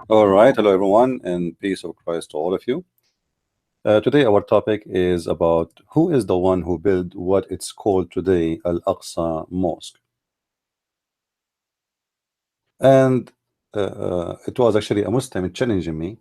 All right, hello everyone, and peace of Christ to all of you. Today, our topic is about who is the one who built what it's called today Al-Aqsa Mosque. And it was actually a Muslim challenging me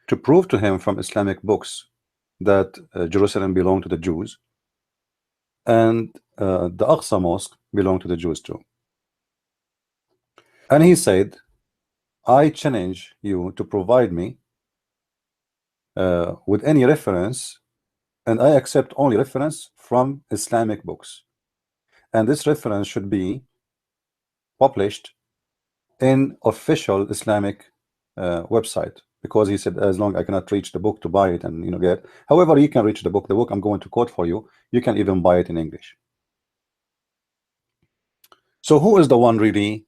to prove to him from Islamic books that Jerusalem belonged to the Jews and the Aqsa Mosque belonged to the Jews too. And he said, I challenge you to provide me with any reference, and I accept only reference from Islamic books. And this reference should be published in official Islamic website, because he said, as long I cannot reach the book to buy it and get. However, you can reach the book. The book I'm going to quote for you, you can even buy it in English. So who is the one really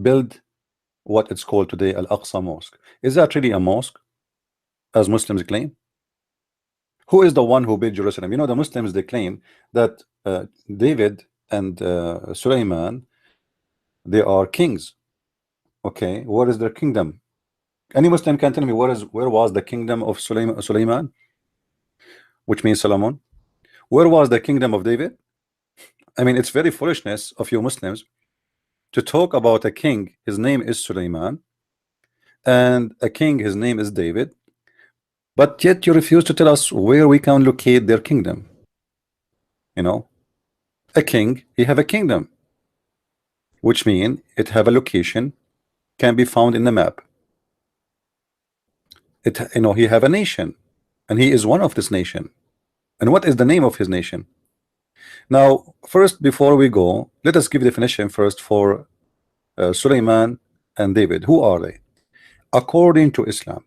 build what it's called today Al-Aqsa Mosque? Is that really a mosque, as Muslims claim? Who is the one who built Jerusalem? The Muslims, they claim that David and Sulaiman, they are kings. Okay, what is their kingdom? Any Muslim can tell me where was the kingdom of Sulaiman, which means Solomon? Where was the kingdom of David? I mean, it's very foolishness of you Muslims to talk about a king, his name is Sulaiman, and a king, his name is David, but yet you refuse to tell us where we can locate their kingdom. A king, he have a kingdom, which means it have a location, can be found in the map. He have a nation, and he is one of this nation. And what is the name of his nation? Now, first, before we go, let us give definition first for Sulaiman and David. Who are they? According to Islam,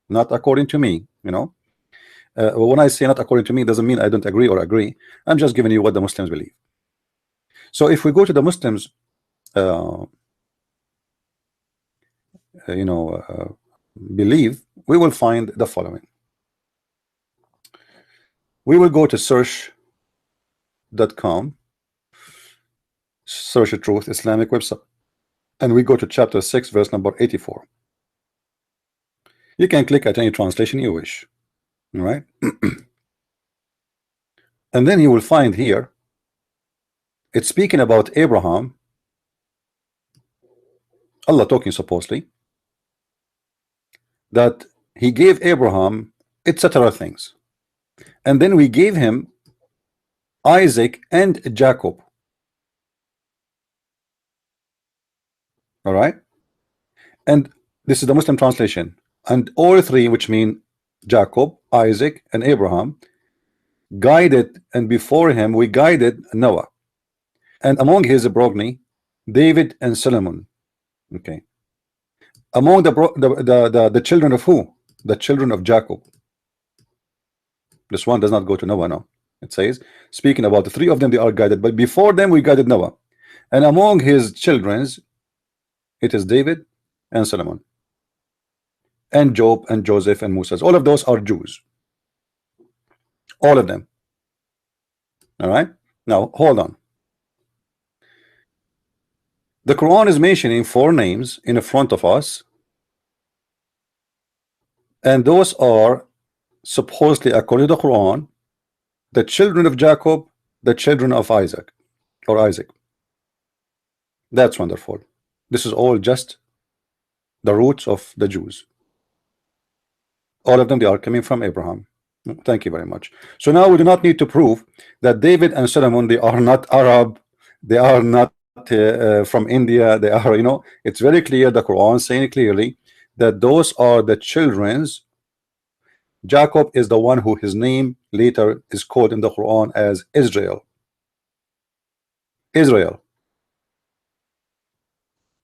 not according to me. When I say not according to me, doesn't mean I don't agree or agree. I'm just giving you what the Muslims believe. So if we go to the Muslims, believe, we will find the following. We will go to search.com, search the truth Islamic website, and we go to chapter 6 verse number 84. You can click at any translation you wish. All right. And then you will find here it's speaking about Abraham, Allah talking supposedly, that he gave Abraham etc. things, and then we gave him Isaac and Jacob. All right. And this is the Muslim translation. And all three, which mean Jacob, Isaac, and Abraham, guided, and before him we guided Noah, and among his progeny David and Solomon. Okay. Among the children of who? The children of Jacob. This one does not go to Noah now. It says, speaking about the three of them, they are guided, but before them we guided Noah, and among his children's it is David and Solomon and Job and Joseph and Moses. All of those are Jews, all of them. All right, now hold on. The Quran is mentioning 4 names in front of us, and those are supposedly, according to the Quran, the children of Jacob, the children of Isaac, or Isaac. That's wonderful. This is all just the roots of the Jews. All of them, they are coming from Abraham. Thank you very much. So now we do not need to prove that David and Solomon, they are not Arab, they are not from India, they are, it's very clear, the Quran saying clearly that those are the children's. Jacob is the one who his name later is called in the Quran as Israel. Israel.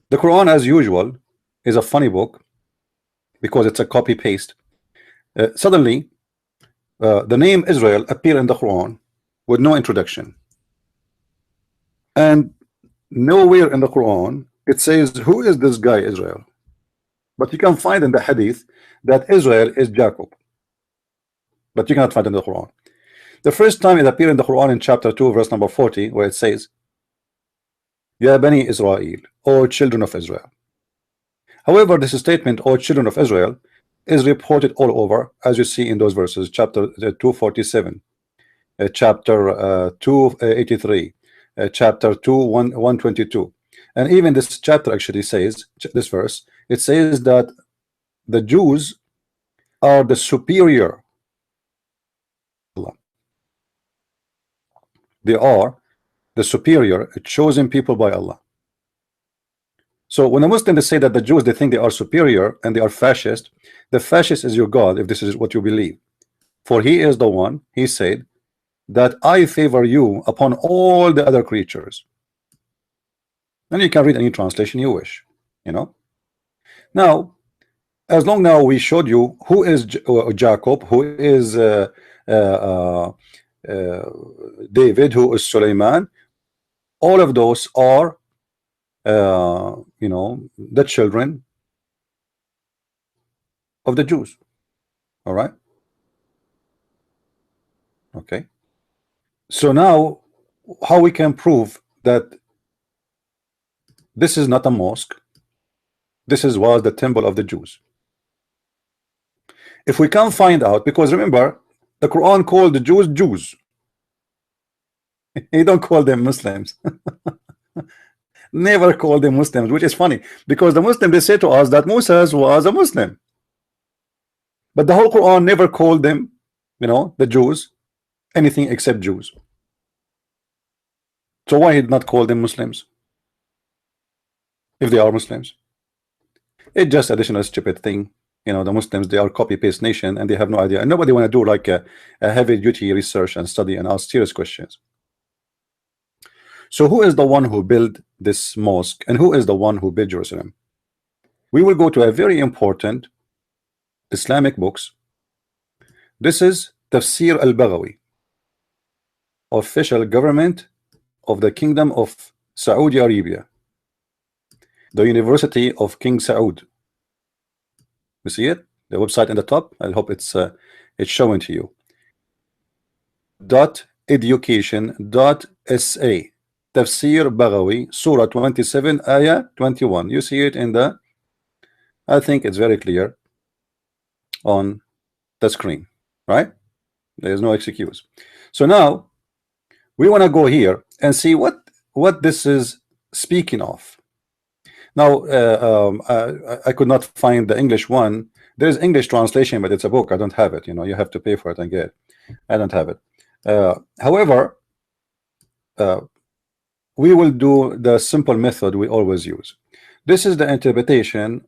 The Quran, as usual, is a funny book because it's a copy paste. Suddenly the name Israel appear in the Quran with no introduction, and nowhere in the Quran it says who is this guy Israel, but you can find in the hadith that Israel is Jacob, but you cannot find in the Quran. The first time it appeared in the Quran in chapter 2 verse number 40, where it says, Ya Bani Israel, O children of Israel. However, this statement, "O children of Israel," is reported all over, as you see in those verses, chapter 247, chapter 283, chapter 122, and even this chapter actually says, this verse, it says that the Jews are the superior. They are the superior chosen people by Allah. So when the Muslims say that the Jews, they think they are superior and they are fascist, the fascist is your God, if this is what you believe. For he is the one, he said, that I favor you upon all the other creatures. And you can read any translation you wish, you know. Now, as long now we showed you who is Jacob, who is uh, uh, David, who is Suleiman, all of those are you know, the children of the Jews. All right. Okay. So now, how we can prove that this is not a mosque? This was the temple of the Jews. If we can find out, because remember, the Quran called the Jews Jews. He don't call them Muslims. Never call them Muslims, which is funny because the Muslims, they say to us that Moses was a Muslim, but the whole Quran never called them, you know, the Jews, anything except Jews. So why he did not call them Muslims if they are Muslims? It's just additional stupid thing. You know, the Muslims, they are copy-paste nation and they have no idea, and nobody want to do like a heavy-duty research and study and ask serious questions. So who is the one who built this mosque and who is the one who built Jerusalem? We will go to a very important Islamic books. This is Tafsir al-Baghawi, official government of the Kingdom of Saudi Arabia, the University of King Saud. You see it, the website in the top. I hope it's showing to you. .education.sa, Tafsir Baghawi, Surah 27, Ayah 21. You see it in the, I think it's very clear on the screen, right? There is no excuse. So now we want to go here and see what this is speaking of. Now I could not find the English one. There is English translation, but it's a book. I don't have it. You know, you have to pay for it and get it. I don't have it. However, we will do the simple method we always use. This is the interpretation.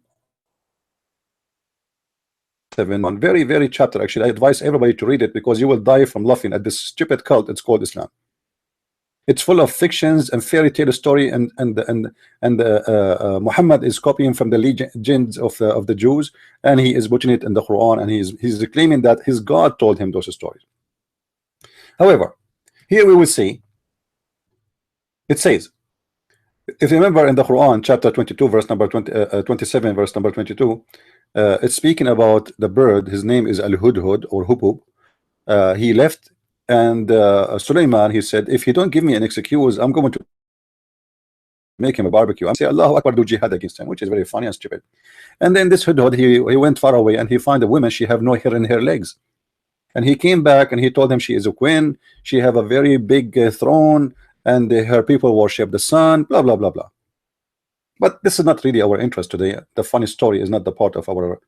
7, very, very chapter. Actually, I advise everybody to read it because you will die from laughing at this stupid cult. It's called Islam. It's full of fictions and fairy tale story, and Muhammad is copying from the legends of the Jews, and he is putting it in the Quran, and he's claiming that his God told him those stories. However, here we will see. It says, if you remember in the Quran, chapter 22, verse number 27, verse number 22, it's speaking about the bird. His name is Al-Hudhud or Hubub. He left, and Suleiman, he said, if you don't give me an excuse, I'm going to make him a barbecue. I say, Allahu Akbar, do jihad against him, which is very funny and stupid. And then this Hudhud, he went far away, and he found a woman. She have no hair in her legs. And he came back, and he told him she is a queen. She have a very big throne, and her people worship the sun, blah, blah, blah, blah. But this is not really our interest today. The funny story is not the part of our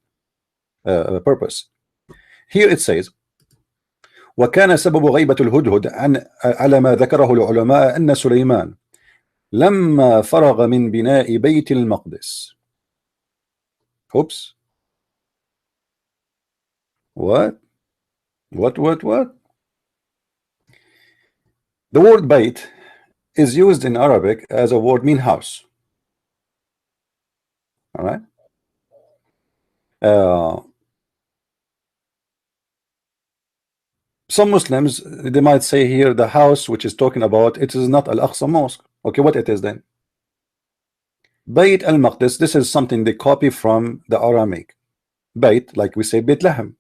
purpose. Here it says, وكان سبب غيبة الهدهد على ما ذكره العلماء أن سليمان لما فرغ من بناء بيت المقدس. Oops. What? The word bayt is used in Arabic as a word mean house. All right. Some Muslims, they might say here the house which is talking about, it is not Al-Aqsa Mosque. Okay, what it is then? Bayt al-Maqdis, this is something they copy from the Aramaic. Bayt, like we say Bethlehem,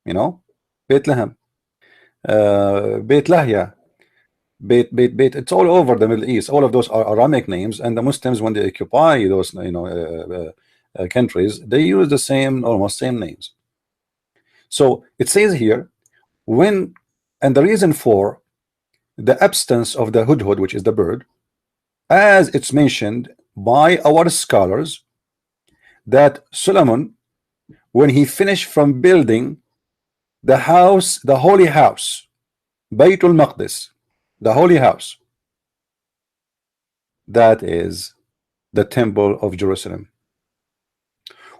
you know, Bethlehem, Beit Lahya, Beit, it's all over the Middle East. All of those are Aramaic names, and the Muslims, when they occupy those, you know, countries, they use the same, almost same names. So it says here, when, and the reason for the absence of the hudhud, which is the bird, as it's mentioned by our scholars, that Solomon, when he finished from building the house, the holy house, Baytul Maqdis, the holy house, that is the temple of Jerusalem,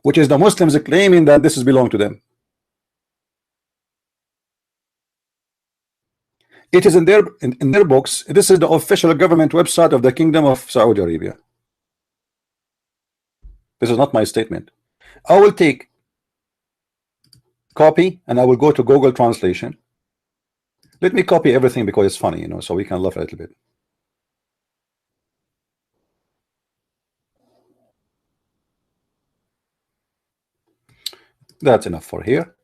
which is the Muslims claiming that this is belong to them. It is in their books. This is the official government website of the Kingdom of Saudi Arabia. This is not my statement. I will take copy and I will go to Google Translation. Let me copy everything because it's funny, you know, so we can laugh a little bit. That's enough for here.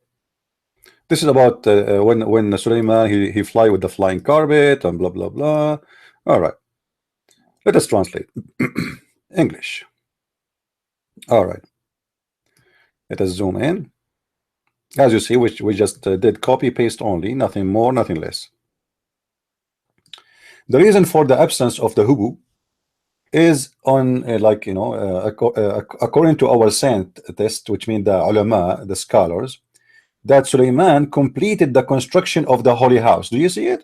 This is about when Sulaiman he fly with the flying carpet and blah blah blah. All right, let us translate English. All right, let us zoom in. As you see, we just did copy paste only, nothing more, nothing less. The reason for the absence of the hubu is on like, you know, according to our scent test, which means the ulama, the scholars, that Suleiman completed the construction of the holy house. Do you see it?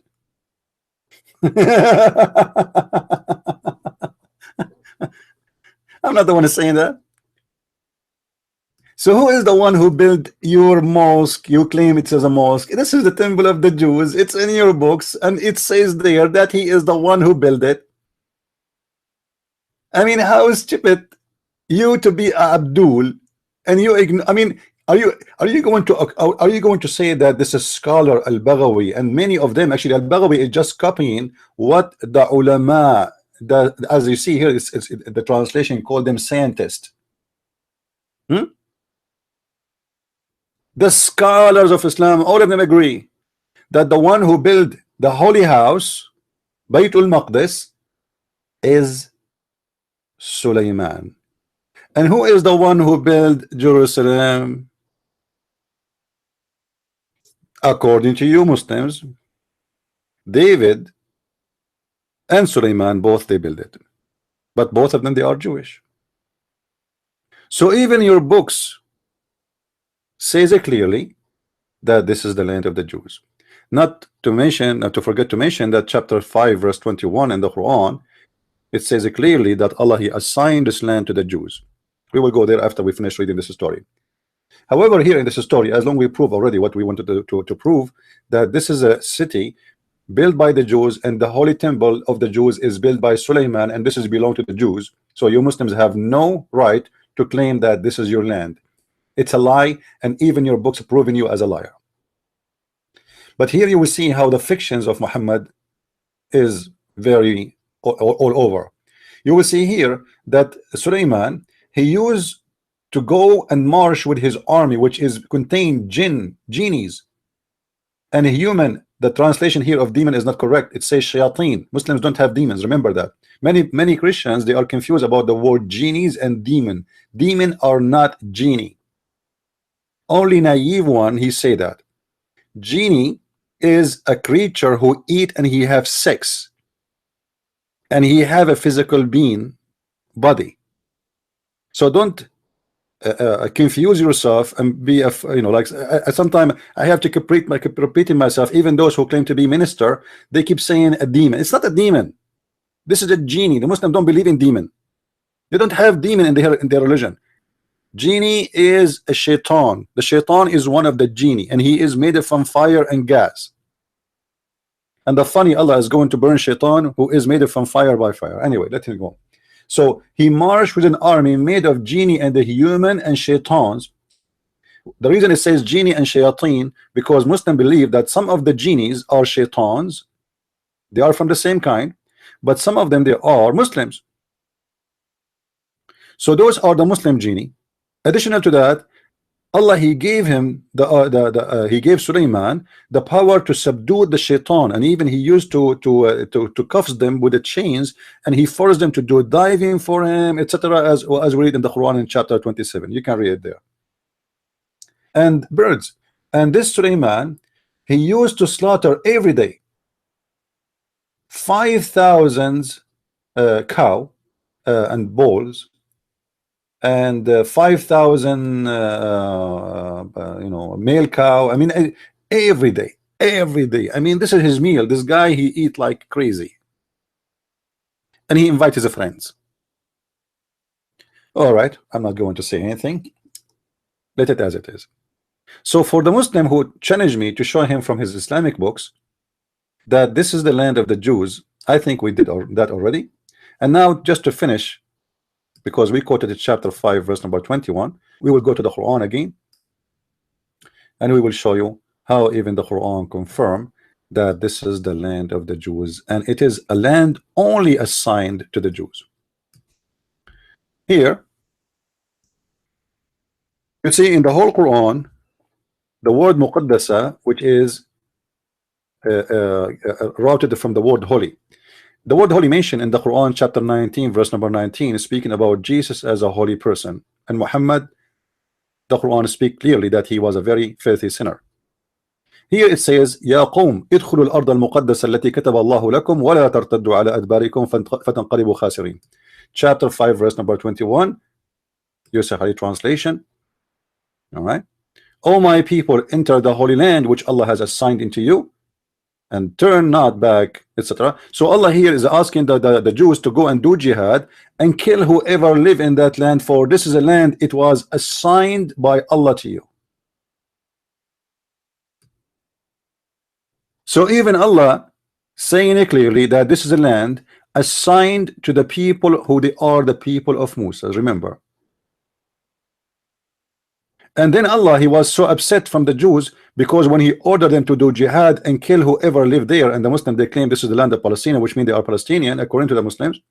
I'm not the one saying that. So who is the one who built your mosque? You claim it is a mosque. This is the temple of the Jews. It's in your books, and it says there that he is the one who built it. I mean, how stupid you to be Abdul, and you ignore. I mean, are you going to say that this is scholar Al-Baghawi, and many of them actually Al-Baghawi is just copying what the ulama, as you see here, it's the translation called them scientists. The scholars of Islam, all of them agree that the one who built the holy house, Baytul Maqdis, is Sulaiman. And who is the one who built Jerusalem? According to you Muslims, David and Sulaiman, both they built it. But both of them, they are Jewish. So even your books says it clearly that this is the land of the Jews. Not to mention, not to forget to mention that chapter 5 verse 21 in the Quran, it says it clearly that Allah, he assigned this land to the Jews. We will go there after we finish reading this story. However, here in this story, as long as we prove already what we wanted to prove, that this is a city built by the Jews, and the holy temple of the Jews is built by Suleiman, and this is belong to the Jews. So you Muslims have no right to claim that this is your land. It's a lie, and even your books proving you as a liar. But here you will see how the fictions of Muhammad is very all over. You will see here that Suleiman, he used to go and march with his army, which is contained genies, and a human. The translation here of demon is not correct. It says shayateen. Muslims don't have demons. Remember that. Many Christians, they are confused about the word genies and demon. Demon are not genie. Only naive one he say that. Genie is a creature who eat and he have sex, and he have a physical being body. So don't confuse yourself and be a, you know, like sometimes I have to keep repeating myself. Even those who claim to be minister, they keep saying a demon. It's not a demon. This is a genie. The Muslims don't believe in demon. They don't have demon in their religion. Genie is a shaitan. The shaitan is one of the genie, and he is made from fire and gas. And the funny, Allah is going to burn shaitan who is made from fire by fire. Anyway, let him go. So he marched with an army made of genie and the human and shaitans. The reason it says genie and shayateen, because Muslims believe that some of the genies are shaitans. They are from the same kind, but some of them, they are Muslims. So those are the Muslim genie. Additional to that, Allah, he gave him he gave Sulaiman the power to subdue the shaitan, and even he used to cuff them with the chains, and he forced them to do diving for him, etc. As we read in the Quran in chapter 27. You can read it there. And birds. And this Sulaiman, he used to slaughter every day 5,000 cow and bulls, and 5,000 male cow. I mean, every day, every day. I mean, this is his meal. This guy, he eat like crazy, and he invites his friends. All right, I'm not going to say anything. Let it as it is. So for the Muslim who challenged me to show him from his Islamic books that this is the land of the Jews, I think we did that already. And now, just to finish, because we quoted chapter 5 verse number 21, we will go to the Quran again, and we will show you how even the Quran confirm that this is the land of the Jews, and it is a land only assigned to the Jews. Here you see in the whole Quran the word muqaddasa, which is routed from the word holy. The word holy mentioned in the Quran chapter 19 verse number 19 is speaking about Jesus as a holy person, and Muhammad, the Quran speaks clearly that he was a very filthy sinner. Here it says, يا قوم ادخلوا الأرض المقدسة التي كتب الله لكم ولا ترتدوا على أدباركم فتنقلبوا خاسرين. Chapter 5 verse number 21, Yusuf translation. All right. O my people, enter the holy land which Allah has assigned into you, and turn not back, etc. So Allah here is asking the Jews to go and do jihad and kill whoever live in that land, for this is a land it was assigned by Allah to you. So even Allah saying it clearly that this is a land assigned to the people who they are the people of Musa, remember. And then Allah, he was so upset from the Jews because when he ordered them to do jihad and kill whoever lived there, and the Muslims, they claim this is the land of Palestina, which means they are Palestinian according to the Muslims,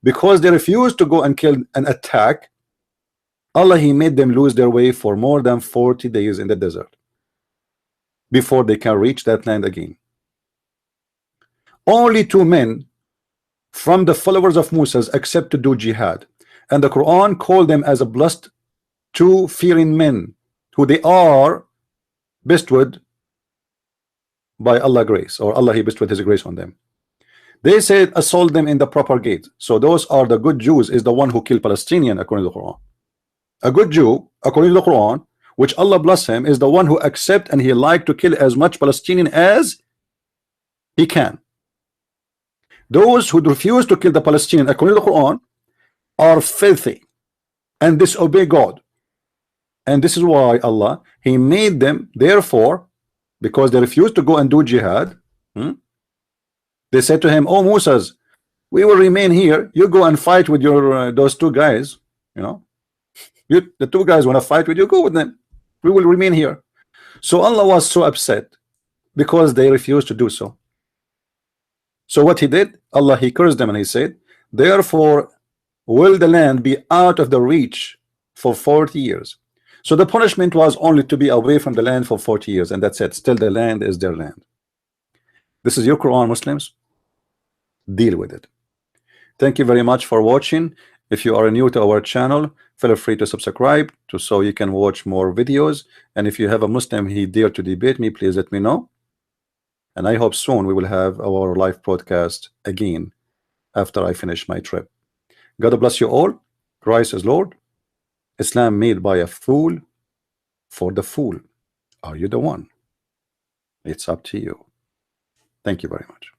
because they refused to go and kill and attack, Allah, he made them lose their way for more than 40 days in the desert before they can reach that land again. Only 2 men from the followers of Moses accept to do jihad, and the Quran called them as a blessed 2 fearing men who they are bestowed by Allah grace, or Allah, he bestowed his grace on them. They said assault them in the proper gate. So those are the good Jews, is the one who killed Palestinian according to the Quran. A good Jew according to the Quran, which Allah bless him, is the one who accept and he like to kill as much Palestinian as he can. Those who refuse to kill the Palestinian according to the Quran are filthy and disobey God. And this is why Allah, he made them, therefore, because they refused to go and do jihad, they said to him, oh Moses, we will remain here, you go and fight with your those 2 guys, the 2 guys want to fight with you, go with them, we will remain here. So Allah was so upset because they refused to do so. So what he did, Allah, he cursed them, and he said, therefore will the land be out of the reach for 40 years. So the punishment was only to be away from the land for 40 years, and that's it. Still the land is their land. This is your Quran, Muslims. Deal with it. Thank you very much for watching. If you are new to our channel, feel free to subscribe so you can watch more videos. And if you have a Muslim he dare to debate me, please let me know. And I hope soon we will have our live broadcast again after I finish my trip. God bless you all. Christ is Lord. Islam made by a fool for the fool. Are you the one? It's up to you. Thank you very much.